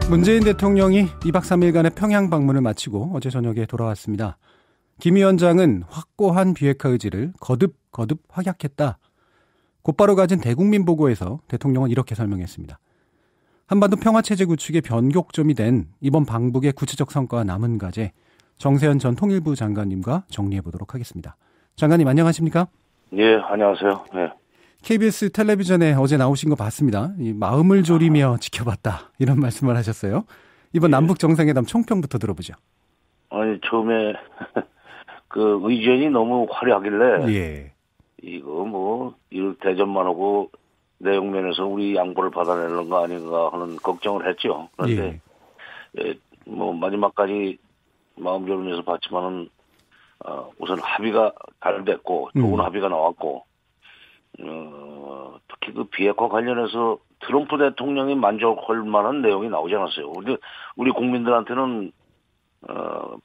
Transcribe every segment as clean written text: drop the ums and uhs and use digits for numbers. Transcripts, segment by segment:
문재인 대통령이 2박 3일간의 평양 방문을 마치고 어제 저녁에 돌아왔습니다. 김 위원장은 확고한 비핵화 의지를 거듭 확약했다. 곧바로 가진 대국민 보고에서 대통령은 이렇게 설명했습니다. 한반도 평화체제 구축의 변곡점이 된 이번 방북의 구체적 성과와 남은 과제, 정세현 전 통일부 장관님과 정리해보도록 하겠습니다. 장관님 안녕하십니까? 예, 안녕하세요. 네. KBS 텔레비전에 어제 나오신 거 봤습니다. 이 마음을 졸이며 지켜봤다 이런 말씀을 하셨어요. 이번 남북 정상회담 총평부터 들어보죠. 아니 처음에 그 의전이 너무 화려하길래 예. 이거 이 대전만 하고 내용면에서 우리 양보를 받아내는 거 아닌가 하는 걱정을 했죠. 그런데 마지막까지 마음 졸이면서 봤지만은 우선 합의가 잘 됐고 좋은 합의가 나왔고. 특히 그 비핵화 관련해서 트럼프 대통령이 만족할 만한 내용이 나오지 않았어요. 우리 국민들한테는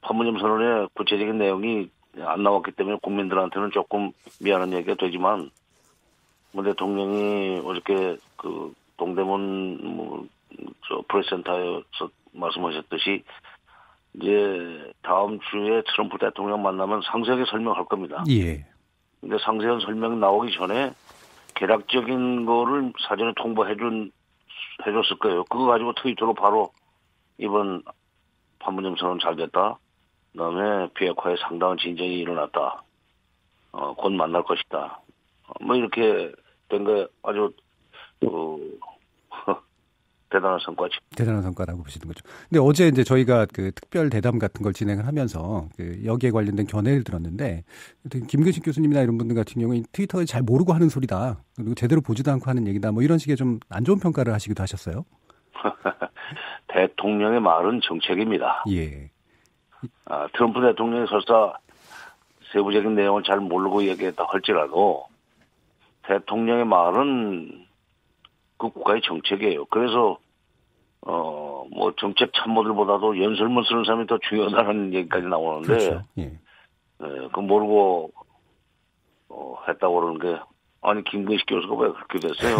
판문점 선언의 구체적인 내용이 안 나왔기 때문에 국민들한테는 조금 미안한 얘기가 되지만, 대통령이 어저께 그 동대문 프레스센터에서 말씀하셨듯이 이제 다음 주에 트럼프 대통령 만나면 상세하게 설명할 겁니다. 예. 근데 상세한 설명이 나오기 전에 개략적인 거를 사전에 통보해줬을 거예요. 그거 가지고 트위터로 바로 이번 판문점 선언 잘 됐다. 그다음에 비핵화에 상당한 진전이 일어났다. 곧 만날 것이다. 이렇게 된 거 아주 대단한 성과죠. 대단한 성과라고 보시는 거죠. 근데 어제 이제 저희가 그 특별 대담 같은 걸 진행을 하면서 여기에 관련된 견해를 들었는데, 김근식 교수님이나 이런 분들 같은 경우에 트위터에 잘 모르고 하는 소리다. 그리고 제대로 보지도 않고 하는 얘기다. 이런 식의 좀 안 좋은 평가를 하시기도 하셨어요. 대통령의 말은 정책입니다. 예. 트럼프 대통령이 설사 세부적인 내용을 잘 모르고 얘기했다 할지라도 대통령의 말은 그 국가의 정책이에요. 그래서 정책 참모들보다도 연설문 쓰는 사람이 더 중요하다는 얘기까지 나오는데, 그렇죠. 예. 그 모르고 했다고 그러는 게, 아니 김근식 교수가 왜 그렇게 됐어요?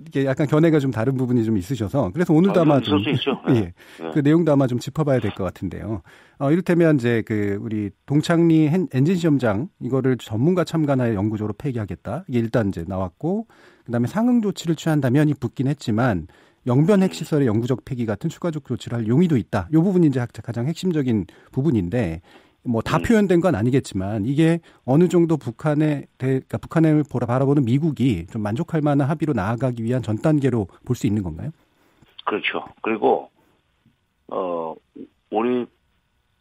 이게 약간 견해가 좀 다른 부분이 좀 있으셔서, 그래서 오늘도 아마 좀 예, 그 내용도 아마 좀 짚어봐야 될 것 같은데요. 이를테면 이제 우리 동창리 엔진 시험장 이거를 전문가 참관하여 영구적으로 폐기하겠다. 이게 일단 이제 나왔고, 그다음에 상응 조치를 취한다면이 붙긴 했지만 영변 핵시설의 영구적 폐기 같은 추가적 조치를 할 용의도 있다. 이 부분이 이제 가장 핵심적인 부분인데, 다 표현된 건 아니겠지만 이게 어느 정도 북한을 바라보는 미국이 좀 만족할 만한 합의로 나아가기 위한 전 단계로 볼 수 있는 건가요? 그렇죠. 그리고 우리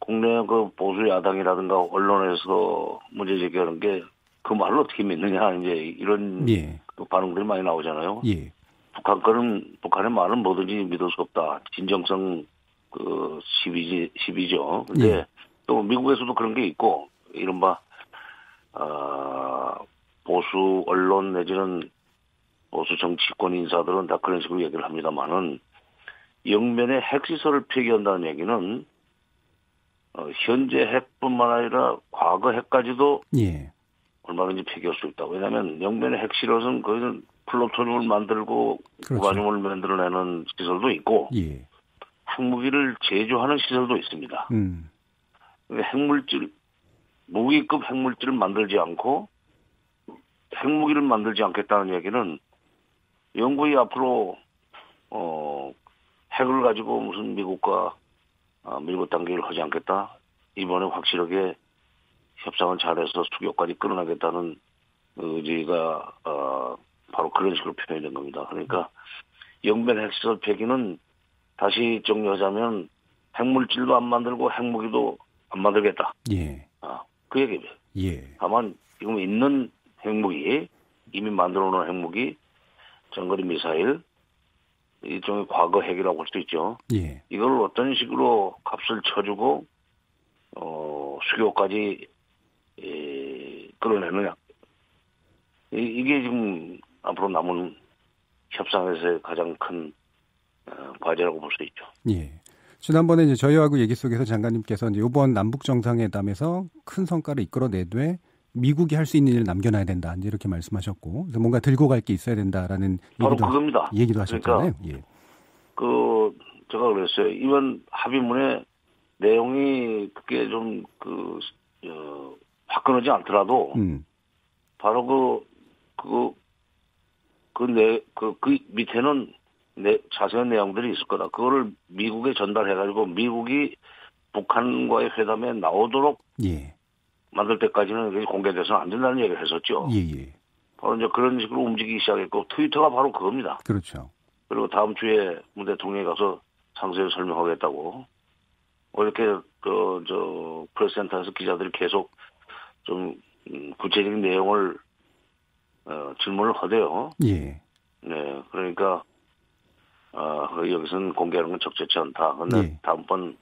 국내 그 보수 야당이라든가 언론에서 문제 제기하는 게 그 말을 어떻게 믿느냐 이제 이런 그 반응들이 많이 나오잖아요. 예. 북한의 말은 뭐든지 믿을 수 없다. 진정성 시비죠. 근데 또 미국에서도 그런 게 있고, 이른바 보수 언론 내지는 보수 정치권 인사들은 다 그런 식으로 얘기를 합니다만은, 영변의 핵시설을 폐기한다는 얘기는 현재 핵뿐만 아니라 과거 핵까지도 얼마든지 폐기할 수 있다. 왜냐하면 영변의 핵시설은 거기는 플루토늄을 만들고 우라늄을 만들어내는 시설도 있고, 핵무기를 제조하는 시설도 있습니다. 무기급 핵물질을 만들지 않고 핵무기를 만들지 않겠다는 얘기는 영국이 앞으로 핵을 가지고 무슨 미국과 밀고 당기기를 하지 않겠다. 이번에 확실하게 협상을 잘해서 수교까지 끌어내겠다는 의지가 바로 그런 식으로 표현된 겁니다. 그러니까 영변 핵시설 폐기는 다시 정리하자면 핵물질도 안 만들고 핵무기도 안 만들겠다. 그 얘기입니다. 다만 지금 있는 핵무기, 이미 만들어 놓은 핵무기, 장거리 미사일, 일종의 과거 핵이라고 할 수 있죠. 이걸 어떤 식으로 값을 쳐주고 수교까지 끌어내느냐. 이게 지금 앞으로 남은 협상에서의 가장 큰 과제라고 볼 수 있죠. 지난번에 이제 저희하고 얘기 속에서 장관님께서 이제 이번 남북 정상회담에서 큰 성과를 이끌어내되 미국이 할 수 있는 일을 남겨놔야 된다. 이제 이렇게 말씀하셨고, 그래서 뭔가 들고 갈 게 있어야 된다라는 바로 그겁니다. 얘기도 하셨잖아요. 그러니까 제가 그랬어요. 이번 합의문의 내용이 그게 좀 화끈하지 않더라도 바로 그 밑에는 자세한 내용들이 있을 거다. 그거를 미국에 전달해가지고 미국이 북한과의 회담에 나오도록 예. 만들 때까지는 공개돼서는 안 된다는 얘기를 했었죠. 예. 바로 이제 그런 식으로 움직이기 시작했고 트위터가 바로 그겁니다. 그렇죠. 그리고 다음 주에 문 대통령이 가서 상세히 설명하겠다고. 이렇게 프레스센터에서 기자들이 계속 좀 구체적인 내용을 질문을 하대요. 예. 네, 그러니까 여기서는 공개하는 건 적절치 않다. 근데 예. 다음번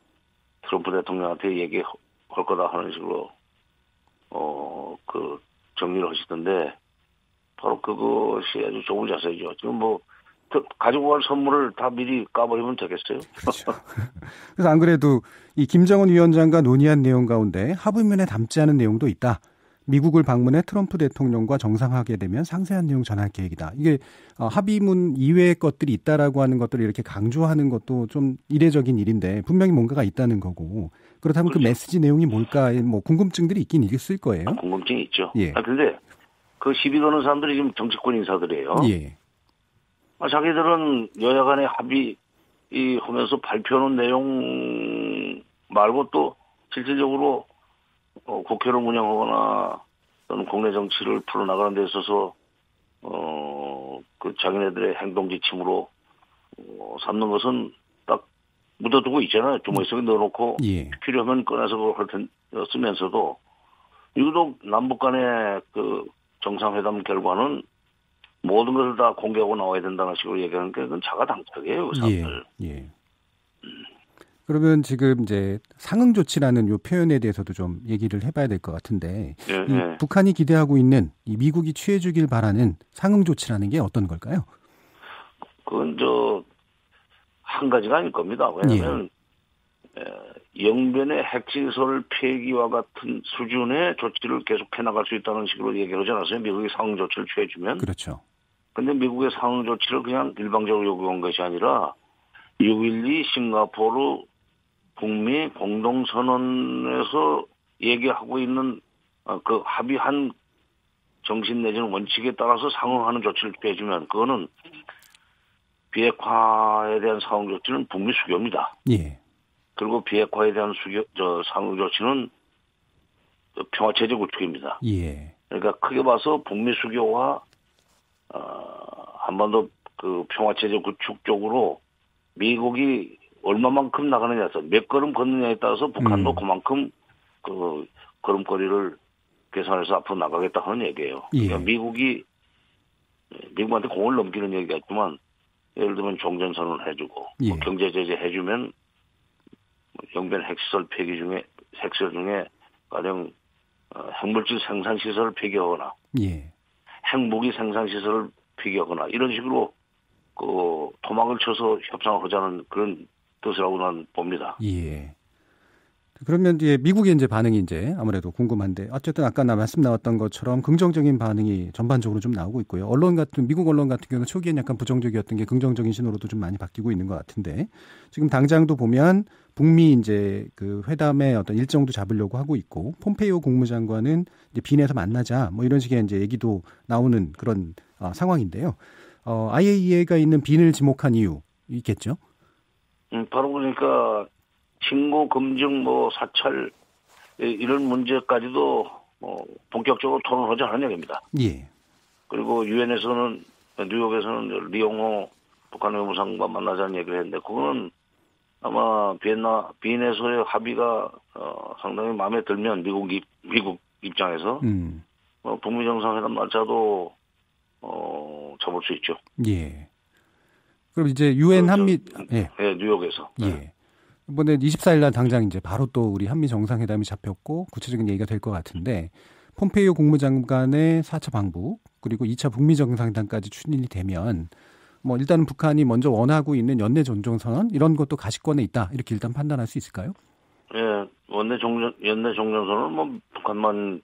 트럼프 대통령한테 얘기할 거다 하는 식으로 정리를 하시던데 바로 그것이 아주 좋은 자세죠. 지금 가지고 갈 선물을 다 미리 까버리면 되겠어요? 그렇죠. 그래서 안 그래도 이 김정은 위원장과 논의한 내용 가운데 합의문에 담지 않은 내용도 있다. 미국을 방문해 트럼프 대통령과 정상화하게 되면 상세한 내용 전할 계획이다. 이게 합의문 이외의 것들이 있다라고 하는 것들을 이렇게 강조하는 것도 좀 이례적인 일인데 분명히 뭔가가 있다는 거고 그렇다면 그렇죠. 그 메시지 내용이 뭘까 궁금증들이 있긴 있을 거예요. 궁금증이 있죠. 예. 근데 그 시비 거는 사람들이 지금 정치권 인사들이에요. 예. 자기들은 여야 간의 합의 하면서 발표하는 내용 말고 또 실질적으로 국회를 운영하거나 또는 국내 정치를 풀어나가는 데 있어서 자기네들의 행동 지침으로 삼는 것은 딱 묻어두고 있잖아요. 주머니 속에 넣어놓고 예. 필요하면 꺼내서 그걸 쓰면서도 유독 남북 간의 정상회담 결과는 모든 것을 다 공개하고 나와야 된다는 식으로 얘기하는 게 그건 자가당착이에요. 그 사람들. 예. 그러면 지금 이제 상응 조치라는 요 표현에 대해서도 좀 얘기를 해봐야 될 것 같은데 이 북한이 기대하고 있는 이 미국이 취해주길 바라는 상응 조치라는 게 어떤 걸까요? 그건 한 가지가 아닐 겁니다. 왜냐하면 영변의 핵시설 폐기와 같은 수준의 조치를 계속해 나갈 수 있다는 식으로 얘기하지 않았어요? 미국이 상응 조치를 취해주면. 그렇죠. 근데 미국의 상응 조치를 그냥 일방적으로 요구한 것이 아니라 6.12 싱가포르 북미 공동선언에서 얘기하고 있는 그 합의한 정신 내지는 원칙에 따라서 상응하는 조치를 취해주면 그거는 비핵화에 대한 상응 조치는 북미 수교입니다. 예. 그리고 비핵화에 대한 상응 조치는 평화체제 구축입니다. 예. 그러니까 크게 봐서 북미 수교와 한반도 평화체제 구축 쪽으로 미국이 얼마만큼 나가느냐에 따라서 몇 걸음 걷느냐에 따라서 북한도 그만큼 걸음걸이를 계산해서 앞으로 나가겠다 하는 얘기예요. 예. 그러니까 미국한테 공을 넘기는 얘기가 있지만 예를 들면 종전선언을 해주고 예. 경제 제재 해주면 영변 핵시설 중에 가령 핵물질 생산 시설을 폐기하거나 예. 핵무기 생산 시설을 폐기하거나 이런 식으로 토막을 쳐서 협상을 하자는 그런 뜻이라고 난 봅니다. 예. 그러면 이제 미국의 이제 반응이 이제 아무래도 궁금한데 어쨌든 아까 말씀 나왔던 것처럼 긍정적인 반응이 전반적으로 좀 나오고 있고요. 미국 언론 같은 경우는 초기엔 약간 부정적이었던 게 긍정적인 신호로도 좀 많이 바뀌고 있는 것 같은데 지금 당장도 보면 북미 이제 그 회담의 어떤 일정도 잡으려고 하고 있고 폼페이오 국무장관은 이제 빈에서 만나자 뭐 이런 식의 이제 얘기도 나오는 그런 상황인데요. IAEA가 있는 빈을 지목한 이유 있겠죠? 바로 그러니까 신고 검증 사찰 이런 문제까지도 본격적으로 토론하지 않은 얘기입니다. 예. 그리고 유엔에서는 뉴욕에서는 리용호 북한 외무상과 만나자는 얘기를 했는데 그거는 아마 빈에서의 합의가 상당히 마음에 들면 미국 입장에서 북미 정상회담 날짜도 잡을 수 있죠. 예. 그럼 이제 유엔 한미 뉴욕에서. 예. 이번에 24일 날 당장 이제 바로 또 우리 한미 정상회담이 잡혔고 구체적인 얘기가 될 것 같은데 폼페이오 국무장관의 4차 방북 그리고 2차 북미 정상회담까지 추진이 되면 일단은 북한이 먼저 원하고 있는 연내 종전선언 이런 것도 가시권에 있다 이렇게 일단 판단할 수 있을까요? 예, 연내 종전선언은 북한만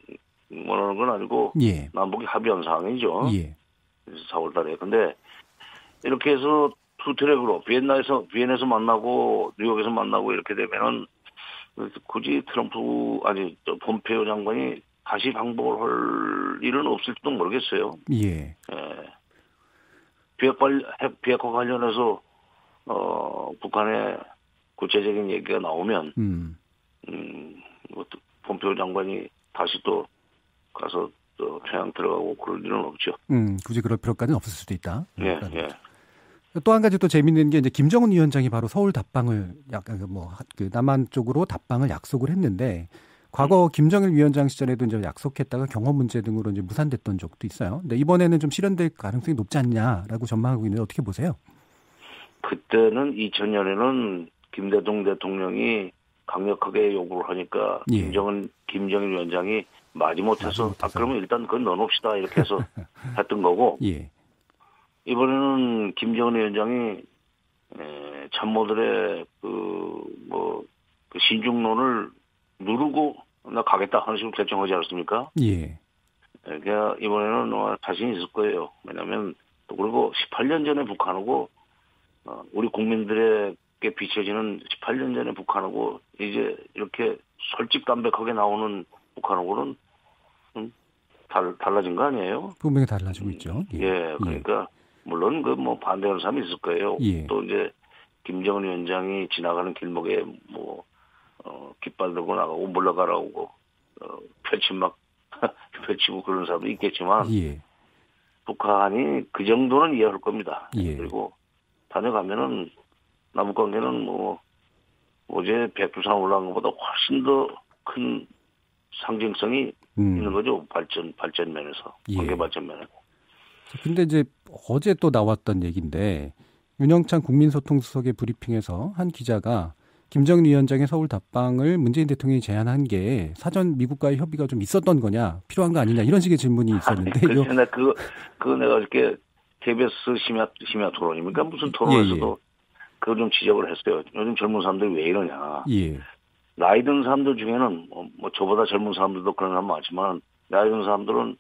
원하는 건 아니고 남북이 합의한 사항이죠. 예. 4월 달에. 근데 이렇게 해서 투 트랙으로 비엔나에서 만나고 뉴욕에서 만나고 이렇게 되면은 굳이 폼페이오 장관이 다시 방북을 할 일은 없을지도 모르겠어요. 예. 비핵화 관련해서 북한의 구체적인 얘기가 나오면 폼페이오 장관이 다시 또 가서 또 평양 들어가고 그럴 일은 없죠. 굳이 그럴 필요까지는 없을 수도 있다. 예. 또 한 가지 또 재밌는 게 이제 김정은 위원장이 바로 서울 답방을 약간 그 남한 쪽으로 답방을 약속을 했는데 과거 김정일 위원장 시절에도 이제 약속했다가 경호 문제 등으로 이제 무산됐던 적도 있어요. 근데 이번에는 좀 실현될 가능성이 높지 않냐라고 전망하고 있는데 어떻게 보세요? 그때는 2000년에는 김대중 대통령이 강력하게 요구를 하니까 예. 김정일 위원장이 마지못해서 그러면 일단 그건 넣어놓읍시다 이렇게 해서 했던 거고. 예. 이번에는 김정은 위원장이 참모들의 그 신중론을 누르고 나 가겠다 하는 식으로 결정하지 않았습니까? 예. 그러니까 이번에는 자신 있을 거예요. 왜냐하면 또 그리고 18년 전에 북한하고 우리 국민들에게 비춰지는 18년 전에 북한하고 이제 이렇게 솔직담백하게 나오는 북한하고는 달라진 거 아니에요? 분명히 달라지고 있죠. 예, 그러니까 물론 반대하는 사람이 있을 거예요. 예. 또 이제 김정은 위원장이 지나가는 길목에 깃발 들고 나가고 물러가라고 펼치고 그런 사람도 있겠지만 예. 북한이 그 정도는 이해할 겁니다. 예. 그리고 다녀가면은 남북 관계는 어제 백두산 올라간 것보다 훨씬 더 큰 상징성이 있는 거죠. 발전 면에서. 관계 발전 면에서. 근데 이제 어제 또 나왔던 얘기인데 윤영찬 국민소통수석의 브리핑에서 한 기자가 김정일 위원장의 서울 답방을 문재인 대통령이 제안한 게 사전 미국과의 협의가 좀 있었던 거냐, 필요한 거 아니냐 이런 식의 질문이 있었는데. 그거 내가 이렇게 KBS 심야 토론입니까? 무슨 토론에서도 그걸 좀 지적을 했어요. 요즘 젊은 사람들이 왜 이러냐. 예. 나이 든 사람들 중에는 저보다 젊은 사람들도 그런 사람 많지만 나이 든 사람들은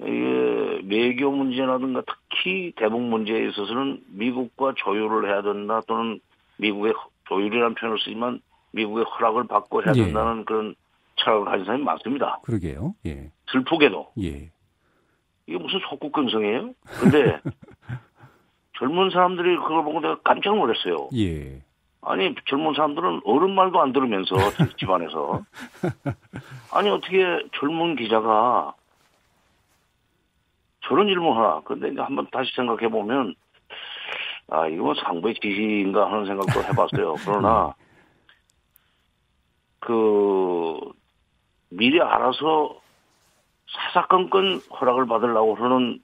이게 외교 문제라든가 특히 대북 문제에 있어서는 미국과 조율을 해야 된다 또는 미국의 조율이라는 표현을 쓰지만 미국의 허락을 받고 해야 된다는 그런 철학을 가진 사람이 많습니다. 그러게요. 예. 슬프게도. 예. 이게 무슨 속국근성이에요? 근데 젊은 사람들이 그걸 보고 내가 깜짝 놀랐어요. 예. 아니 젊은 사람들은 어른 말도 안 들으면서 집안에서 아니 어떻게 젊은 기자가 저런 질문하나. 근데 이제 한번 다시 생각해 보면 이거 상부의 지시인가 하는 생각도 해봤어요. 그러나 미리 알아서 사사건건 허락을 받으려고 하는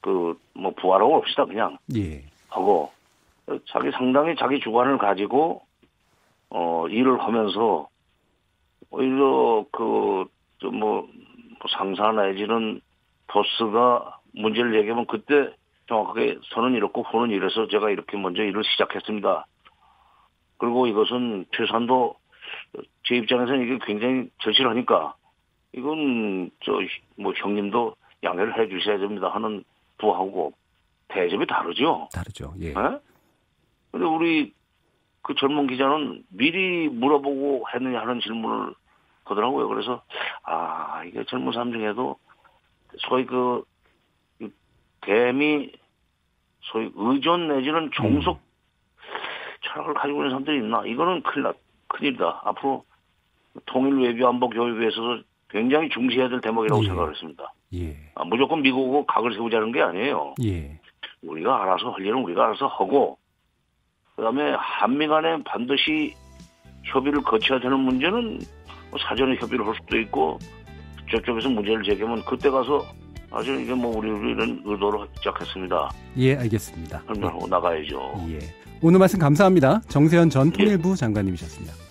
부하라고 합시다 그냥. 예. 하고 상당히 자기 주관을 가지고 일을 하면서 오히려 상사 내지는 보스가 문제를 얘기하면 그때 정확하게 선은 이렇고 후는 이래서 제가 이렇게 먼저 일을 시작했습니다. 그리고 이것은 최소한도 제 입장에서는 이게 굉장히 절실하니까 이건 형님도 양해를 해 주셔야 됩니다 하는 부하고 대접이 다르죠. 다르죠. 예. 근데 우리 그 젊은 기자는 미리 물어보고 했느냐 하는 질문을 하더라고요. 그래서 이게 젊은 사람 중에도 소위 대미 소위 의존 내지는 종속 철학을 가지고 있는 사람들이 있나? 이거는 큰일이다. 앞으로 통일 외교 안보 교육에 있어서 굉장히 중시해야 될 대목이라고 생각을 했습니다. 예. 무조건 미국하고 각을 세우자는 게 아니에요. 예. 우리가 알아서 할 일은 우리가 알아서 하고 그다음에 한미 간에 반드시 협의를 거쳐야 되는 문제는 사전에 협의를 할 수도 있고 저쪽에서 문제를 제기하면 그때 가서 이게 우리는 의도로 시작했습니다. 예, 알겠습니다. 그럼 나가야죠. 예. 오늘 말씀 감사합니다. 정세현 전 통일부 장관님이셨습니다.